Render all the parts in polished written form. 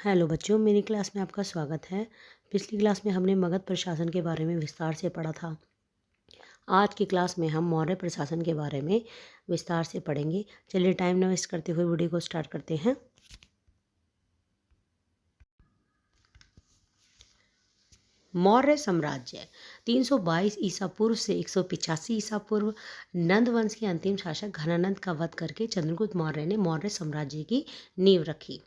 Hello बच्चों, मेरी class में आपका स्वागत है। पिछली क्लास में हमने मगध प्रशासन के बारे में विस्तार से पढ़ा था। आज की क्लास में हम मौर्य प्रशासन के बारे में विस्तार से पढ़ेंगे। चलिए टाइम न वेस्ट करते हुए वीडियो को स्टार्ट करते हैं। मौर्य साम्राज्य 322 ईसा पूर्व से 185 ईसा पूर्व नंद वंश के अंतिम शासक घनानंद का वध करके चंद्रगुप्त मौर्य ने मौर्य साम्राज्य की नींव रखी।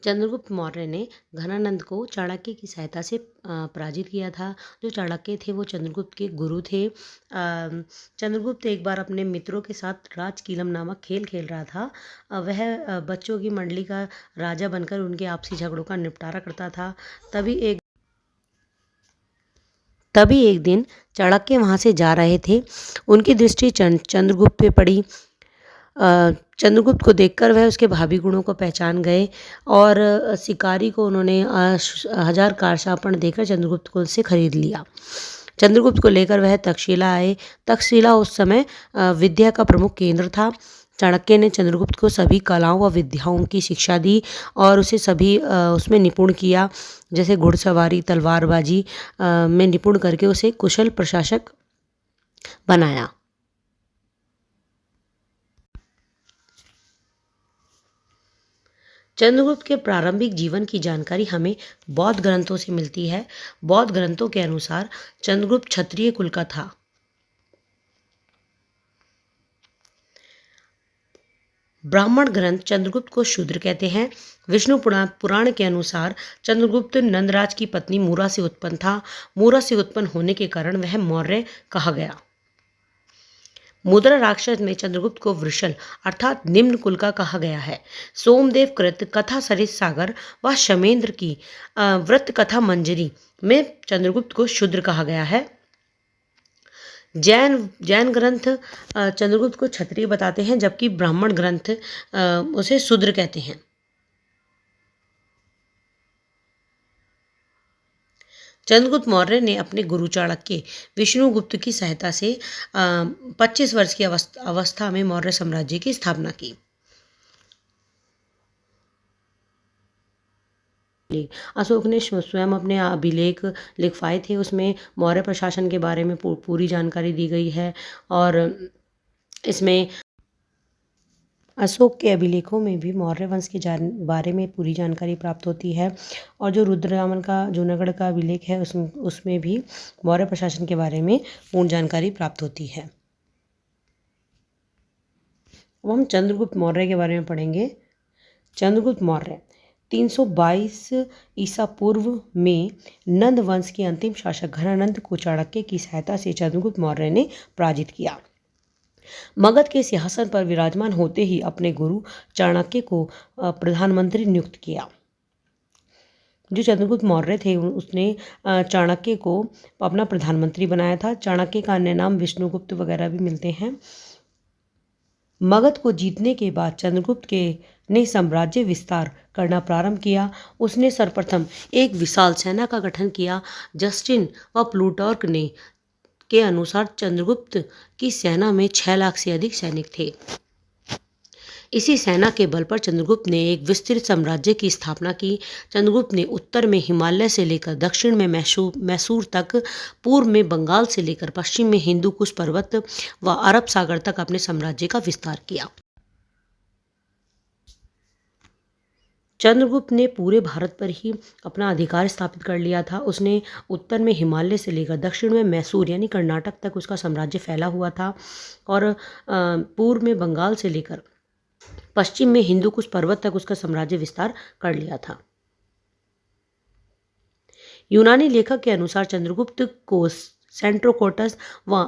चंद्रगुप्त मौर्य ने घनानंद को चाणक्य की सहायता से पराजित किया था। जो चाणक्य थे वो चंद्रगुप्त के गुरु थे। चंद्रगुप्त एक बार अपने मित्रों के साथ राजकीलम नामक खेल खेल रहा था। वह बच्चों की मंडली का राजा बनकर उनके आपसी झगड़ों का निपटारा करता था। तभी एक दिन चाणक्य वहाँ से जा रहे थे। उनकी दृष्टि चंद्रगुप्त पे पड़ी। चंद्रगुप्त को देखकर वह उसके भावी गुणों को पहचान गए और शिकारी को उन्होंने 1000 कारशापण देकर चंद्रगुप्त को उससे खरीद लिया। चंद्रगुप्त को लेकर वह तक्षशिला आए। तक्षशिला उस समय विद्या का प्रमुख केंद्र था। चाणक्य ने चंद्रगुप्त को सभी कलाओं व विद्याओं की शिक्षा दी और उसे सभी उसमें निपुण किया, जैसे घुड़सवारी, तलवारबाजी में निपुण करके उसे कुशल प्रशासक बनाया। चंद्रगुप्त के प्रारंभिक जीवन की जानकारी हमें बौद्ध ग्रंथों से मिलती है। बौद्ध ग्रंथों के अनुसार चंद्रगुप्त क्षत्रिय कुल का था। ब्राह्मण ग्रंथ चंद्रगुप्त को शूद्र कहते हैं। विष्णु पुराण के अनुसार चंद्रगुप्त नंदराज की पत्नी मूरा से उत्पन्न था। मूरा से उत्पन्न होने के कारण वह मौर्य कहा गया। मुद्रा राक्षस में चंद्रगुप्त को वृषल अर्थात निम्न कुल का कहा गया है। सोमदेव कृत कथा सरित सागर व शमेंद्र की व्रत कथा मंजरी में चंद्रगुप्त को शूद्र कहा गया है। जैन ग्रंथ चंद्रगुप्त को क्षत्रिय बताते हैं, जबकि ब्राह्मण ग्रंथ उसे शूद्र कहते हैं। चंद्रगुप्त मौर्य ने अपने गुरु चाणक्य विष्णुगुप्त की सहायता से 25 वर्ष की अवस्था में मौर्य साम्राज्य की स्थापना की। अशोक ने स्वयं अपने अभिलेख लिखवाए थे। उसमें मौर्य प्रशासन के बारे में पूरी जानकारी दी गई है और इसमें अशोक के अभिलेखों में भी मौर्य वंश के बारे में पूरी जानकारी प्राप्त होती है। और जो रुद्ररामन का जूनागढ़ का अभिलेख है उसमें भी मौर्य प्रशासन के बारे में पूर्ण जानकारी प्राप्त होती है। अब हम चंद्रगुप्त मौर्य के बारे में पढ़ेंगे। चंद्रगुप्त मौर्य 322 ईसा पूर्व में नंद वंश के अंतिम शासक घनानंद को चाणक्य की सहायता से चंद्रगुप्त मौर्य ने पराजित किया। मगध के सिंहासन पर विराजमान होते ही अपने गुरु चाणक्य को प्रधानमंत्री नियुक्त किया। जो चंद्रगुप्त मौर्य थे उसने चाणक्य को अपना प्रधानमंत्री बनाया था। चाणक्य का अन्य नाम विष्णुगुप्त वगैरह भी मिलते हैं। मगध को जीतने के बाद चंद्रगुप्त ने साम्राज्य विस्तार करना प्रारंभ किया। उसने सर्वप्रथम एक विशाल सेना का गठन किया। जस्टिन व प्लूटार्क के अनुसार चंद्रगुप्त की सेना में 6 लाख से अधिक सैनिक थे। इसी सेना के बल पर चंद्रगुप्त ने एक विस्तृत साम्राज्य की स्थापना की। चंद्रगुप्त ने उत्तर में हिमालय से लेकर दक्षिण में मैसूर तक, पूर्व में बंगाल से लेकर पश्चिम में हिंदू कुश पर्वत व अरब सागर तक अपने साम्राज्य का विस्तार किया। चंद्रगुप्त ने पूरे भारत पर ही अपना अधिकार स्थापित कर लिया था। उसने उत्तर में हिमालय से लेकर दक्षिण में मैसूर यानी कर्नाटक तक उसका साम्राज्य फैला हुआ था और पूर्व में बंगाल से लेकर पश्चिम में हिंदू कुश पर्वत तक उसका साम्राज्य विस्तार कर लिया था। यूनानी लेखक के अनुसार चंद्रगुप्त को सेंट्रोकोटस व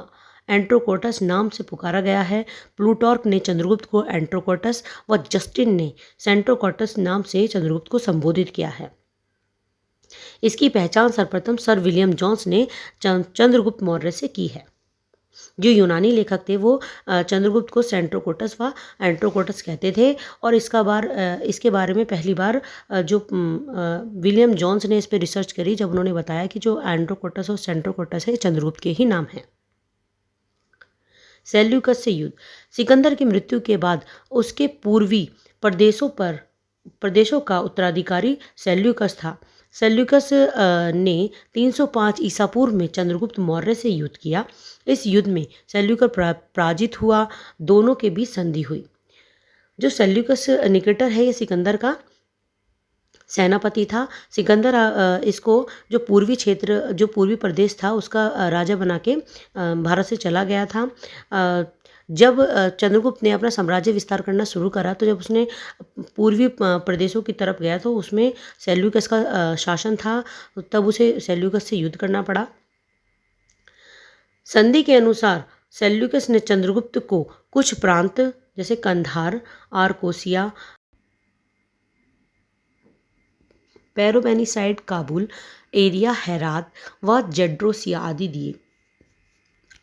एंट्रोकोटस नाम से पुकारा गया है। प्लूटार्क ने चंद्रगुप्त को एंट्रोकोटस व जस्टिन ने सेंट्रोकोटस नाम से चंद्रगुप्त को संबोधित किया है। इसकी पहचान सर्वप्रथम सर विलियम जोन्स ने चंद्रगुप्त मौर्य से की है। जो यूनानी लेखक थे वो चंद्रगुप्त को सेंट्रोकोटस व एंट्रोकोटस कहते थे और इसके बारे में पहली बार जो विलियम जोन्स ने इस पर रिसर्च करी, जब उन्होंने बताया कि जो एंट्रोकोटस और सेंट्रोकोटस है चंद्रगुप्त के ही नाम हैं। सेल्यूकस से युद्ध। सिकंदर की मृत्यु के बाद उसके पूर्वी प्रदेशों पर प्रदेशों का उत्तराधिकारी सेल्यूकस था। सेल्यूकस ने 305 ईसा पूर्व में चंद्रगुप्त मौर्य से युद्ध किया। इस युद्ध में सेल्यूकस पराजित हुआ। दोनों के बीच संधि हुई। जो सेल्यूकस निकेटर है, ये सिकंदर का सेनापति था। सिकंदर इसको जो पूर्वी प्रदेश था उसका राजा बना के भारत से चला गया था। जब चंद्रगुप्त ने अपना साम्राज्य विस्तार करना शुरू करा, तो जब उसने पूर्वी प्रदेशों की तरफ गया तो उसमें सेल्यूकस का शासन था, तब उसे सेल्यूकस से युद्ध करना पड़ा। संधि के अनुसार सेल्यूकस ने चंद्रगुप्त को कुछ प्रांत जैसे कंधार, आरकोसिया, पेरोपेनिसाइड, काबुल एरिया, हेरात व जेड्रोसिया आदि दिए।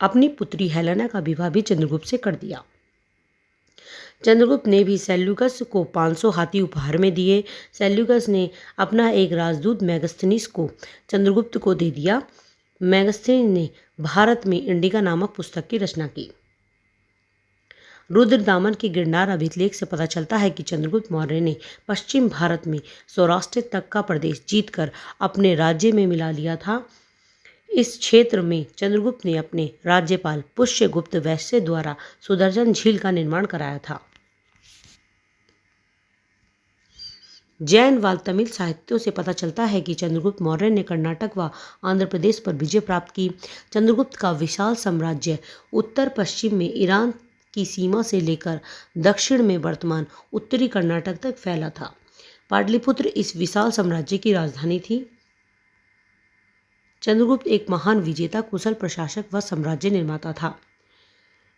अपनी पुत्री हेलेना का विवाह भी चंद्रगुप्त से कर दिया। चंद्रगुप्त ने भी सेल्यूकस को 500 हाथी उपहार में दिए। सेल्यूकस ने अपना एक राजदूत मेगस्थनीस को चंद्रगुप्त को दे दिया। मेगस्थनीस ने भारत में इंडिका नामक पुस्तक की रचना की। रुद्रदामन के गिरनार अभिलेख से पता चलता है कि चंद्रगुप्त मौर्य ने पश्चिम भारत में सौराष्ट्र तक का प्रदेश जीतकर अपने राज्य में मिला लिया था। इस क्षेत्र में चंद्रगुप्त ने अपने राज्यपाल पुष्यगुप्त वैश्य द्वारा सुदर्शन झील का निर्माण कराया था। जैन व तमिल साहित्यों से पता चलता है कि चंद्रगुप्त मौर्य ने कर्नाटक व आंध्र प्रदेश पर विजय प्राप्त की। चंद्रगुप्त का विशाल साम्राज्य उत्तर पश्चिम में ईरान की सीमा से लेकर दक्षिण में वर्तमान उत्तरी कर्नाटक तक फैला था। पाटलिपुत्र इस विशाल साम्राज्य की राजधानी थी। चंद्रगुप्त एक महान विजेता, कुशल प्रशासक व साम्राज्य निर्माता था।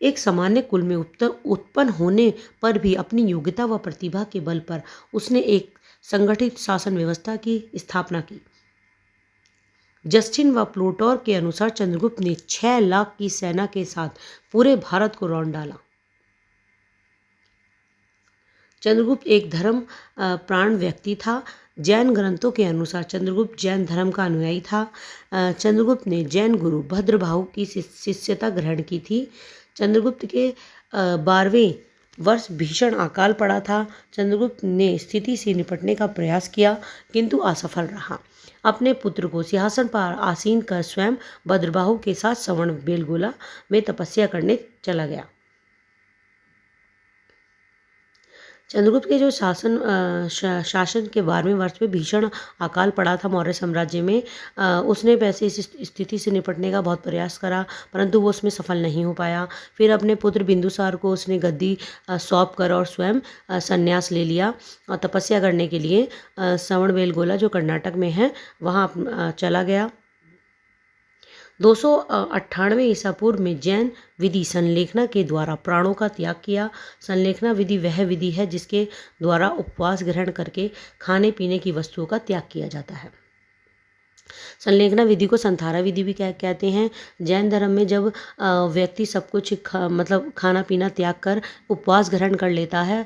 एक सामान्य कुल में उत्पन्न होने पर भी अपनी योग्यता व प्रतिभा के बल पर उसने एक संगठित शासन व्यवस्था की स्थापना की। जस्टिन व प्लूटोर के अनुसार चंद्रगुप्त ने 6 लाख की सेना के साथ पूरे भारत को रौंद डाला। चंद्रगुप्त एक धर्म प्राण व्यक्ति था। जैन ग्रंथों के अनुसार चंद्रगुप्त जैन धर्म का अनुयायी था। चंद्रगुप्त ने जैन गुरु भद्रबाहु की शिष्यता ग्रहण की थी। चंद्रगुप्त के 12वें वर्ष भीषण अकाल पड़ा था। चंद्रगुप्त ने स्थिति से निपटने का प्रयास किया, किंतु असफल रहा। अपने पुत्र को सिंहासन पर आसीन कर स्वयं भद्रबाहु के साथ श्रवण बेलगोला में तपस्या करने चला गया। चंद्रगुप्त के जो शासन के 12वें वर्ष में भीषण अकाल पड़ा था मौर्य साम्राज्य में। उसने वैसे इस स्थिति से निपटने का बहुत प्रयास करा, परंतु वो उसमें सफल नहीं हो पाया। फिर अपने पुत्र बिंदुसार को उसने गद्दी सौंप कर और स्वयं संन्यास ले लिया और तपस्या करने के लिए श्रवणबेलगोला जो कर्नाटक में है वहाँ चला गया। 298 ईसा पूर्व में जैन विधि संलेखना के द्वारा प्राणों का त्याग किया। संलेखना विधि वह विधि है जिसके द्वारा उपवास ग्रहण करके खाने पीने की वस्तुओं का त्याग किया जाता है। संलेखना विधि को संथारा विधि भी कहते हैं। जैन धर्म में जब व्यक्ति सब कुछ मतलब खाना पीना त्याग कर उपवास ग्रहण कर लेता है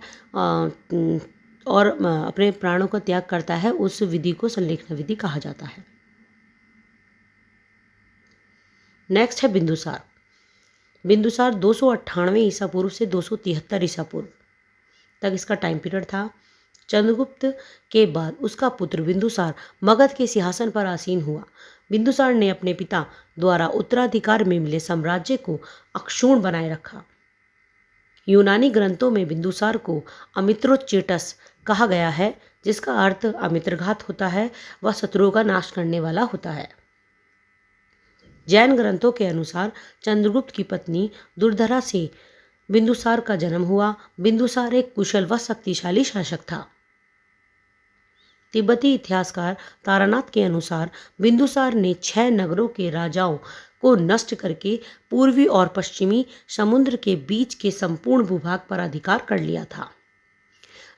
और अपने प्राणों का त्याग करता है, उस विधि को संलेखना विधि कहा जाता है। नेक्स्ट है बिंदुसार। बिंदुसार 298 ईसा पूर्व से 273 ईसा पूर्व तक इसका टाइम पीरियड था। चंद्रगुप्त के बाद उसका पुत्र बिंदुसार मगध के सिंहासन पर आसीन हुआ। बिंदुसार ने अपने पिता द्वारा उत्तराधिकार में मिले साम्राज्य को अक्षुण्ण बनाए रखा। यूनानी ग्रंथों में बिंदुसार को अमित्रोच्चेटस कहा गया है, जिसका अर्थ अमित्रघात होता है व शत्रुओं का नाश करने वाला होता है। जैन ग्रंथों के अनुसार चंद्रगुप्त की पत्नी दुर्धरा से बिंदुसार का जन्म हुआ। बिंदुसार एक कुशल व शक्तिशाली शासक था। तिब्बती इतिहासकार तारानाथ के अनुसार बिंदुसार ने 6 नगरों के राजाओं को नष्ट करके पूर्वी और पश्चिमी समुद्र के बीच के संपूर्ण भूभाग पर अधिकार कर लिया था।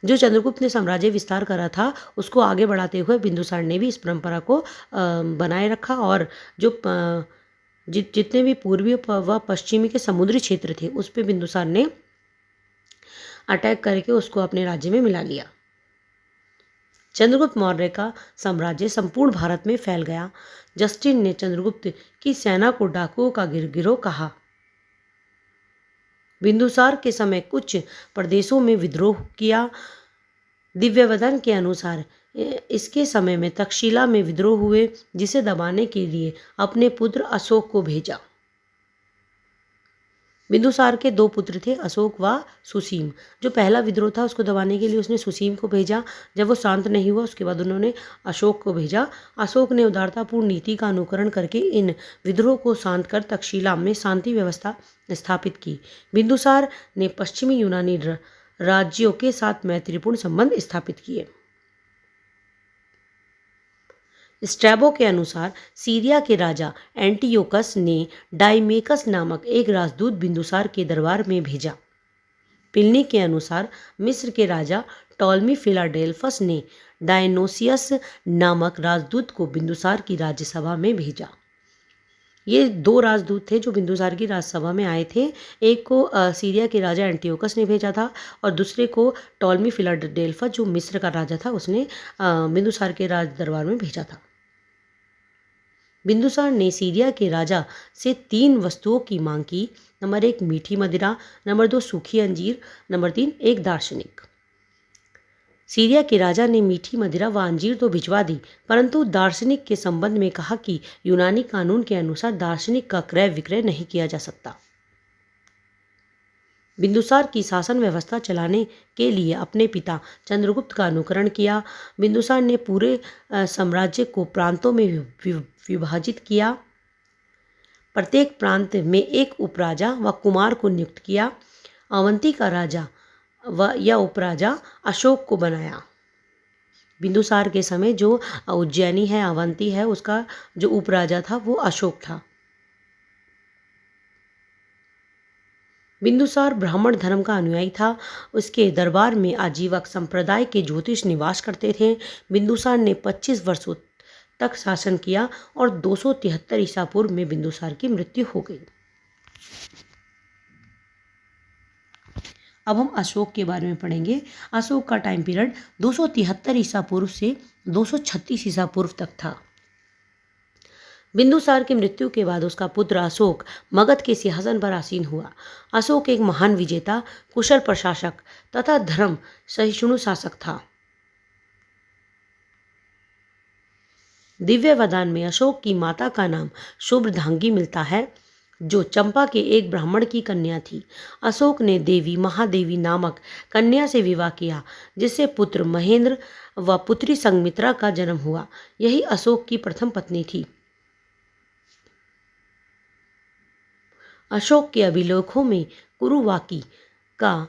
जो चंद्रगुप्त ने साम्राज्य विस्तार करा था उसको आगे बढ़ाते हुए बिंदुसार ने भी इस परंपरा को बनाए रखा और जो जितने भी पूर्वी व पश्चिमी के समुद्री क्षेत्र थे उस पर बिंदुसार ने अटैक करके उसको अपने राज्य में मिला लिया। चंद्रगुप्त मौर्य का साम्राज्य संपूर्ण भारत में फैल गया। जस्टिन ने चंद्रगुप्त की सेना को डाकुओं का गिरोह कहा। बिंदुसार के समय कुछ प्रदेशों में विद्रोह किया। दिव्यवदन के अनुसार इसके समय में तक्षशिला में विद्रोह हुए, जिसे दबाने के लिए अपने पुत्र अशोक को भेजा। बिंदुसार के दो पुत्र थे, अशोक व सुसीम। जो पहला विद्रोह था उसको दबाने के लिए उसने सुसीम को भेजा। जब वो शांत नहीं हुआ उसके बाद उन्होंने अशोक को भेजा। अशोक ने उदारतापूर्ण नीति का अनुकरण करके इन विद्रोह को शांत कर तक्षशिला में शांति व्यवस्था स्थापित की। बिंदुसार ने पश्चिमी यूनानी राज्यों के साथ मैत्रीपूर्ण संबंध स्थापित किए। स्ट्रैबो के अनुसार सीरिया के राजा एंटियोकस ने डाइमेकस नामक एक राजदूत बिंदुसार के दरबार में भेजा। प्लिनी के अनुसार मिस्र के राजा टॉलमी फिलाडेल्फस ने डायनोसियस नामक राजदूत को बिंदुसार की राज्यसभा में भेजा। ये दो राजदूत थे जो बिंदुसार की राजसभा में आए थे। एक को सीरिया के राजा एंटियोकस ने भेजा था और दूसरे को टॉलमी फिलाडेल्फस जो मिस्र का राजा था उसने बिंदुसार के राज दरबार में भेजा था। बिंदुसार ने सीरिया के राजा से 3 वस्तुओं की मांग की। नंबर 1 मीठी मदिरा, नंबर 2 सूखी अंजीर, नंबर 3 एक दार्शनिक। सीरिया के राजा ने मीठी मदिरा व अंजीर तो भिजवा दी, परंतु दार्शनिक के संबंध में कहा कि यूनानी कानून के अनुसार दार्शनिक का क्रय विक्रय नहीं किया जा सकता। बिंदुसार की शासन व्यवस्था चलाने के लिए अपने पिता चंद्रगुप्त का अनुकरण किया। बिंदुसार ने पूरे साम्राज्य को प्रांतों में विभाजित किया। प्रत्येक प्रांत में एक उपराजा व कुमार को नियुक्त किया। अवंती का राजा या उपराजा अशोक को बनाया। बिंदुसार के समय जो उज्जैनी है, अवंती है, उसका जो उपराजा था वो अशोक था। बिंदुसार ब्राह्मण धर्म का अनुयायी था। उसके दरबार में आजीवक संप्रदाय के ज्योतिष निवास करते थे। बिंदुसार ने 25 वर्षों तक शासन किया और 273 ईसा पूर्व में बिंदुसार की मृत्यु हो गई। अब हम अशोक के बारे में पढ़ेंगे। अशोक का टाइम पीरियड 273 ईसा पूर्व से 236 ईसा पूर्व तक था। बिंदुसार की मृत्यु के बाद उसका पुत्र अशोक मगध के सिंहासन पर आसीन हुआ। अशोक एक महान विजेता, कुशल प्रशासक तथा धर्म सहिष्णु शासक था। दिव्य वदान में अशोक की माता का नाम शुभ्रधांगी मिलता है, जो चंपा के एक ब्राह्मण की कन्या थी। अशोक ने देवी महादेवी नामक कन्या से विवाह किया, जिससे पुत्र महेंद्र व पुत्री संघमित्रा का जन्म हुआ। यही अशोक की प्रथम पत्नी थी। अशोक के अभिलेखों में कुरुवाकी का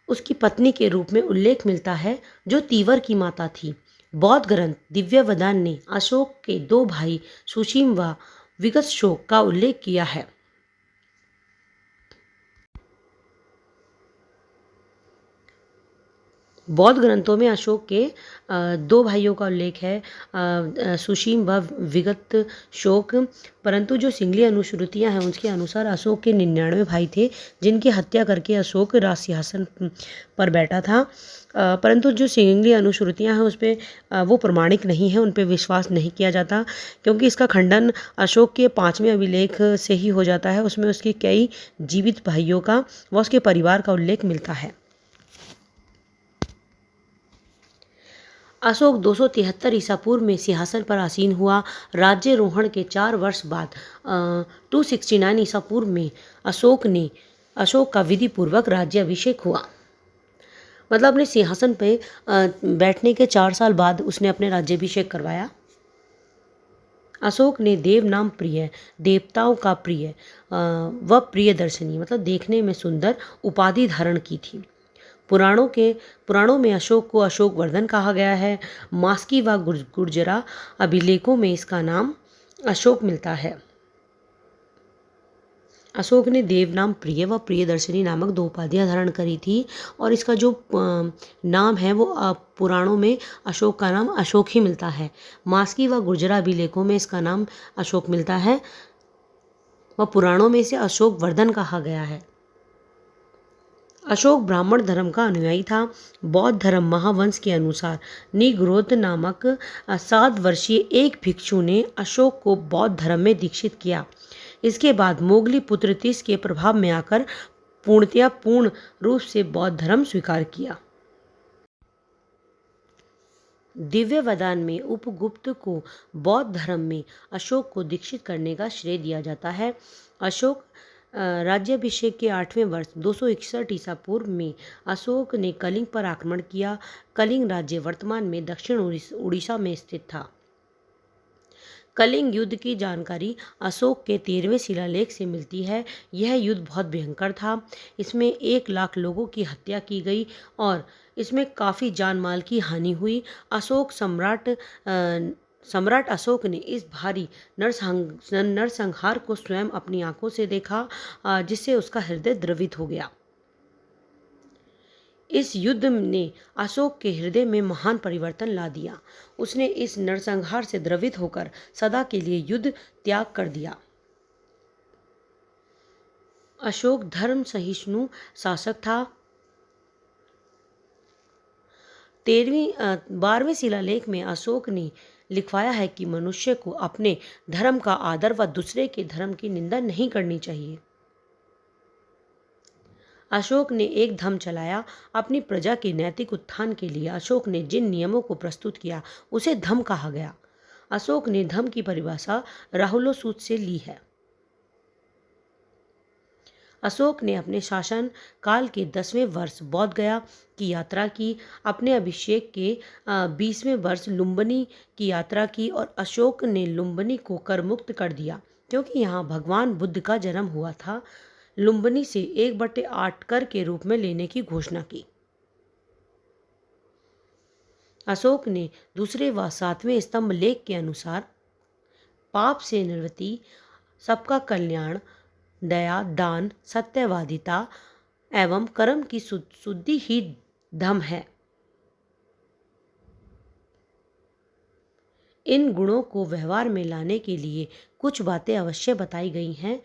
उसकी पत्नी के रूप में उल्लेख मिलता है, जो तीवर की माता थी। बौद्ध ग्रंथ दिव्यवदान ने अशोक के 2 भाई सुशीम व विगतशोक का उल्लेख किया है। बौद्ध ग्रंथों में अशोक के 2 भाइयों का उल्लेख है, सुशीम व विगत शोक, परंतु जो सिंगली अनुश्रुतियाँ हैं उसके अनुसार अशोक के 99 भाई थे, जिनकी हत्या करके अशोक राज सिंहासन पर बैठा था। परंतु जो सिंगली अनुश्रुतियाँ हैं उस पर वो प्रमाणिक नहीं है, उन पर विश्वास नहीं किया जाता, क्योंकि इसका खंडन अशोक के 5वें अभिलेख से ही हो जाता है। उसमें उसके कई जीवित भाइयों का व उसके परिवार का उल्लेख मिलता है। अशोक 273 ईसा पूर्व में सिंहासन पर आसीन हुआ। राज्यारोहण के 4 वर्ष बाद 269 ईसा पूर्व में अशोक का विधि पूर्वक राज्याभिषेक हुआ। मतलब अपने सिंहासन पे बैठने के 4 साल बाद उसने अपने राज्याभिषेक करवाया। अशोक ने देव नाम प्रिय, देवताओं का प्रिय व प्रियदर्शनी मतलब देखने में सुंदर उपाधि धारण की थी। पुराणों में अशोक को अशोक वर्धन कहा गया है। मास्की व गुर्जरा अभिलेखों में इसका नाम अशोक मिलता है। अशोक ने देव नाम प्रिय व प्रियदर्शनी नामक 2 उपाधियां धारण करी थी, और इसका जो नाम है वो पुराणों में अशोक का नाम अशोक ही मिलता है। मास्की व गुर्जरा अभिलेखों में इसका नाम अशोक मिलता है व पुराणों में इसे अशोक वर्धन कहा गया है। अशोक ब्राह्मण धर्म का अनुयायी था। बौद्ध धर्म महावंश के अनुसार निग्रोध नामक 7 वर्षीय एक भिक्षु ने अशोक को बौद्ध धर्म में दीक्षित किया। इसके बाद मोगली पुत्र तीस के प्रभाव में आकर पूर्ण रूप से बौद्ध धर्म स्वीकार किया। दिव्य वदान में उपगुप्त को बौद्ध धर्म में अशोक को दीक्षित करने का श्रेय दिया जाता है। अशोक राज्याभिषेक के 8वें वर्ष 261 ईसा पूर्व में अशोक ने कलिंग पर आक्रमण किया। कलिंग राज्य वर्तमान में दक्षिण उड़ीसा में स्थित था। कलिंग युद्ध की जानकारी अशोक के 13वें शिलालेख से मिलती है। यह युद्ध बहुत भयंकर था। इसमें 1 लाख लोगों की हत्या की गई और इसमें काफ़ी जान माल की हानि हुई। सम्राट अशोक ने इस भारी नरसंहार को स्वयं अपनी आंखों से देखा, जिससे उसका हृदय द्रवित हो गया। इस युद्ध ने अशोक के हृदय में महान परिवर्तन ला दिया। उसने इस नरसंहार से द्रवित होकर सदा के लिए युद्ध त्याग कर दिया। अशोक धर्म सहिष्णु शासक था। 12वें शिलालेख में अशोक ने लिखवाया है कि मनुष्य को अपने धर्म का आदर व दूसरे के धर्म की निंदा नहीं करनी चाहिए। अशोक ने एक धर्म चलाया। अपनी प्रजा के नैतिक उत्थान के लिए अशोक ने जिन नियमों को प्रस्तुत किया उसे धम्म कहा गया। अशोक ने धम्म की परिभाषा राहुलोसूत से ली है। अशोक ने अपने शासन काल के 10वें वर्ष बौद्ध गया की यात्रा की। अपने अभिषेक के 20वें वर्ष लुम्बिनी की यात्रा की और अशोक ने लुम्बिनी को कर मुक्त कर दिया, क्योंकि यहाँ भगवान बुद्ध का जन्म हुआ था। लुम्बिनी से 1/8 कर के रूप में लेने की घोषणा की। अशोक ने दूसरे व 7वें स्तंभ लेख के अनुसार पाप से निवृत्ति, सबका कल्याण, दया, दान, सत्यवादिता एवं कर्म की शुद्धि ही धम्म है। इन गुणों को व्यवहार में लाने के लिए कुछ बातें अवश्य बताई गई हैं।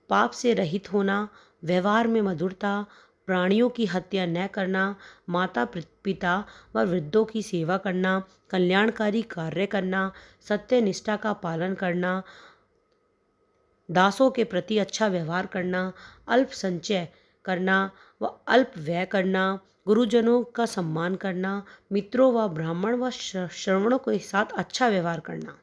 पाप से रहित होना, व्यवहार में मधुरता, प्राणियों की हत्या न करना, माता पिता व वृद्धों की सेवा करना, कल्याणकारी कार्य करना, सत्य निष्ठा का पालन करना, दासों के प्रति अच्छा व्यवहार करना, अल्प संचय करना व अल्प व्यय करना, गुरुजनों का सम्मान करना, मित्रों व ब्राह्मण व श्रवणों के साथ अच्छा व्यवहार करना।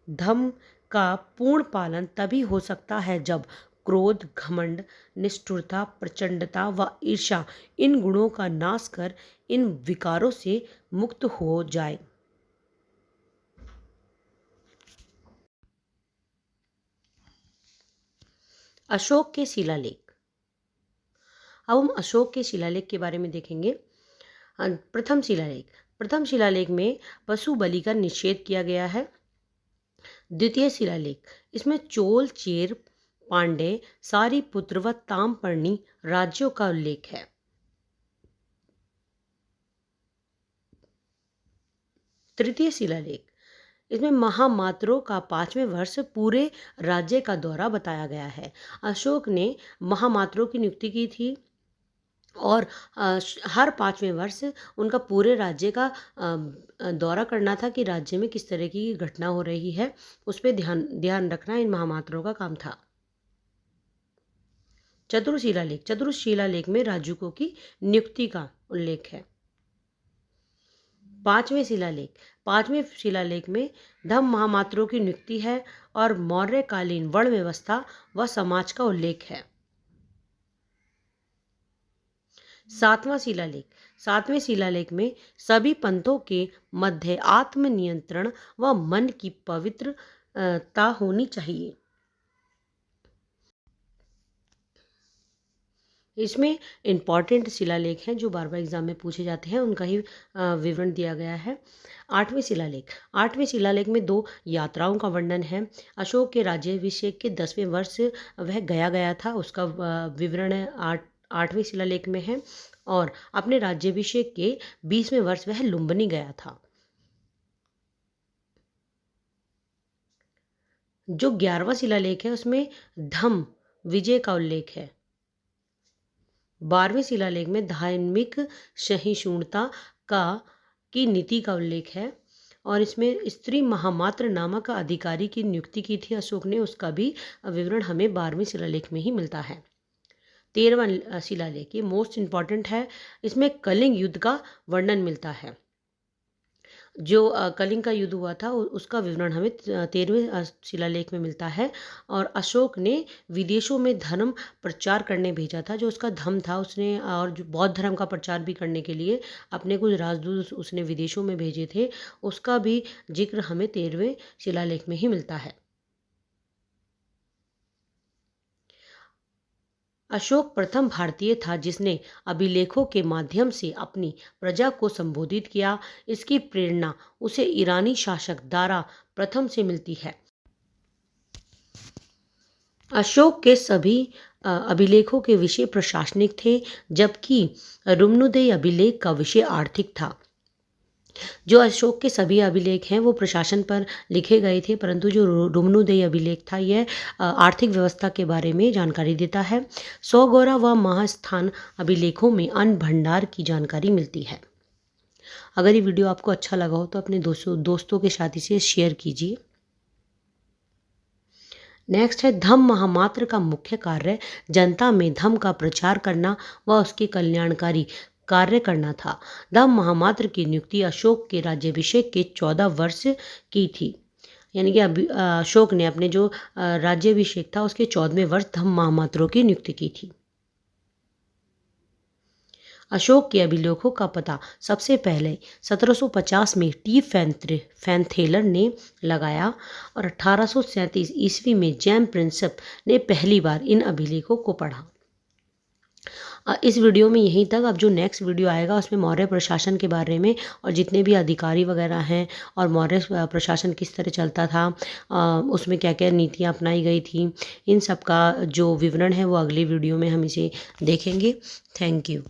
धम्म का पूर्ण पालन तभी हो सकता है जब क्रोध, घमंड, निष्ठुरता, प्रचंडता व ईर्ष्या इन गुणों का नाश कर इन विकारों से मुक्त हो जाए। अशोक के शिलालेख। अब हम अशोक के शिलालेख के बारे में देखेंगे। प्रथम शिलालेख में पशु बलि का निषेध किया गया है। द्वितीय शिलालेख, इसमें चोल, चेर, पांड्य, सारीपुत्र व ताम्रपर्णी राज्यों का उल्लेख है। तृतीय शिलालेख, इसमें महामात्रों का 5वें वर्ष पूरे राज्य का दौरा बताया गया है। अशोक ने महामात्रों की नियुक्ति की थी और हर 5वें वर्ष उनका पूरे राज्य का दौरा करना था कि राज्य में किस तरह की घटना हो रही है, उस पर ध्यान रखना इन महामात्रों का काम था। चतुर्थ शिलालेख में राजूकों की नियुक्ति का उल्लेख है। पांचवें शिलालेख में धम्म महामात्रों की नियुक्ति है और मौर्यकालीन वर्ण व्यवस्था व समाज का उल्लेख है। सातवें शिलालेख में सभी पंथों के मध्य आत्मनियंत्रण व मन की पवित्रता होनी चाहिए। इसमें इम्पॉर्टेंट शिलालेख हैं जो बार बार एग्जाम में पूछे जाते हैं, उनका ही विवरण दिया गया है। 8वें शिलालेख में 2 यात्राओं का वर्णन है। अशोक के राज्याभिषेक के 10वें वर्ष वह गया था, उसका विवरण 8वें शिलालेख में है और अपने राज्याभिषेक के 20वें वर्ष वह लुम्बिनी गया था। जो 11वां शिलालेख है उसमें धम्म विजय का उल्लेख है। 12वें शिलालेख में धार्मिक सहिष्णुता की नीति का उल्लेख है और इसमें स्त्री महामात्र नामक अधिकारी की नियुक्ति की थी अशोक ने, उसका भी विवरण हमें 12वें शिलालेख में ही मिलता है। 13वां शिलालेख ये मोस्ट इम्पॉर्टेंट है। इसमें कलिंग युद्ध का वर्णन मिलता है। जो कलिंग का युद्ध हुआ था उसका विवरण हमें 13वें शिलालेख में मिलता है। और अशोक ने विदेशों में धर्म प्रचार करने भेजा था। जो उसका धर्म था उसने, और जो बौद्ध धर्म का प्रचार भी करने के लिए अपने कुछ राजदूत उसने विदेशों में भेजे थे, उसका भी जिक्र हमें 13वें शिलालेख में ही मिलता है। अशोक प्रथम भारतीय था जिसने अभिलेखों के माध्यम से अपनी प्रजा को संबोधित किया। इसकी प्रेरणा उसे ईरानी शासक दारा प्रथम से मिलती है। अशोक के सभी अभिलेखों के विषय प्रशासनिक थे, जबकि रुमनुदेय अभिलेख का विषय आर्थिक था। जो अशोक के सभी अभिलेख हैं वो प्रशासन पर लिखे गए थे, परंतु जो रुमनुदेय अभिलेख था यह आर्थिक व्यवस्था के बारे में जानकारी देता है। सौगोरा व महास्थान अभिलेखों में अन्न भंडार की जानकारी मिलती है। अगर ये वीडियो आपको अच्छा लगा हो तो अपने दोस्तों के साथ इसे शेयर कीजिए। नेक्स्ट है धम्म महामात्र का मुख्य कार्य जनता में धम्म का प्रचार करना व उसके कल्याणकारी कार्य करना था। धम्म महामात्र की नियुक्ति अशोक के राज्याभिषेक के 14 वर्ष की थी। यानी कि अशोक ने अपने जो राज्याभिषेक था उसके 14वें वर्ष धम्म महामात्रों की नियुक्ति की थी। अशोक के अभिलेखों का पता सबसे पहले 1750 में टी फैनथेलर ने लगाया और 1837 ईस्वी में जैम प्रिंसेप ने पहली बार इन अभिलेखों को पढ़ा। इस वीडियो में यहीं तक। अब जो नेक्स्ट वीडियो आएगा उसमें मौर्य प्रशासन के बारे में और जितने भी अधिकारी वगैरह हैं और मौर्य प्रशासन किस तरह चलता था, उसमें क्या क्या नीतियाँ अपनाई गई थी, इन सब का जो विवरण है वो अगली वीडियो में हम इसे देखेंगे। Thank you.